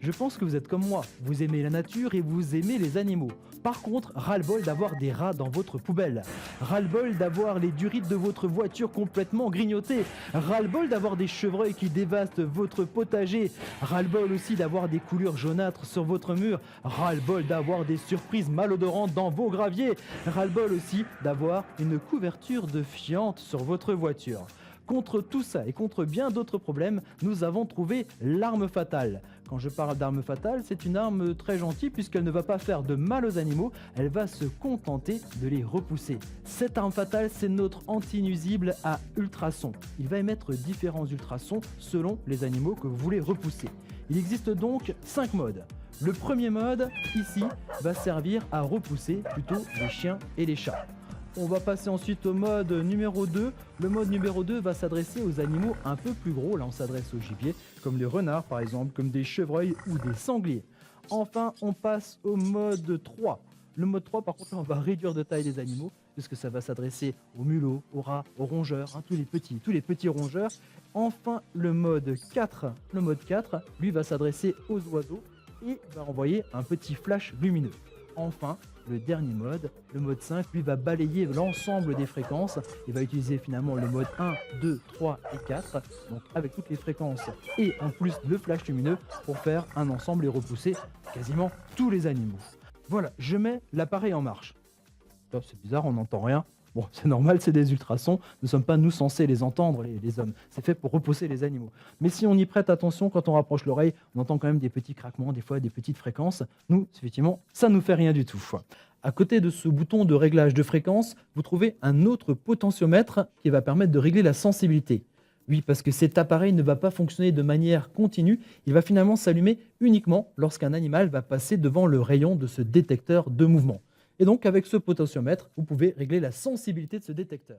Je pense que vous êtes comme moi, vous aimez la nature et vous aimez les animaux. Par contre, ras-le-bol d'avoir des rats dans votre poubelle. Ras-le-bol d'avoir les durites de votre voiture complètement grignotées. Ras-le-bol d'avoir des chevreuils qui dévastent votre potager. Ras-le-bol aussi d'avoir des coulures jaunâtres sur votre mur. Ras-le-bol d'avoir des surprises malodorantes dans vos graviers. Ras-le-bol aussi d'avoir une couverture de fiente sur votre voiture. Contre tout ça et contre bien d'autres problèmes, nous avons trouvé l'arme fatale. Quand je parle d'arme fatale, c'est une arme très gentille puisqu'elle ne va pas faire de mal aux animaux, elle va se contenter de les repousser. Cette arme fatale, c'est notre anti-nuisible à ultrasons. Il va émettre différents ultrasons selon les animaux que vous voulez repousser. Il existe donc 5 modes. Le premier mode, ici, va servir à repousser plutôt les chiens et les chats. On va passer ensuite au mode numéro 2. Le mode numéro 2 va s'adresser aux animaux un peu plus gros. Là, on s'adresse aux gibiers, comme les renards par exemple, comme des chevreuils ou des sangliers. Enfin, on passe au mode 3. Le mode 3, par contre, là, on va réduire de taille les animaux, puisque ça va s'adresser aux mulots, aux rats, aux rongeurs, tous les petits rongeurs. Enfin, le mode 4, lui, va s'adresser aux oiseaux et va envoyer un petit flash lumineux. Enfin, le dernier mode, le mode 5, lui va balayer l'ensemble des fréquences. Il va utiliser finalement le mode 1, 2, 3 et 4, donc avec toutes les fréquences et en plus le flash lumineux pour faire un ensemble et repousser quasiment tous les animaux. Voilà, je mets l'appareil en marche. Oh, c'est bizarre, on n'entend rien. Bon, c'est normal, c'est des ultrasons. Nous ne sommes pas, nous, censés les entendre, les hommes. C'est fait pour repousser les animaux. Mais si on y prête attention, quand on rapproche l'oreille, on entend quand même des petits craquements, des fois des petites fréquences. Nous, effectivement, ça ne nous fait rien du tout. À côté de ce bouton de réglage de fréquence, vous trouvez un autre potentiomètre qui va permettre de régler la sensibilité. Oui, parce que cet appareil ne va pas fonctionner de manière continue. Il va finalement s'allumer uniquement lorsqu'un animal va passer devant le rayon de ce détecteur de mouvement. Et donc, avec ce potentiomètre, vous pouvez régler la sensibilité de ce détecteur.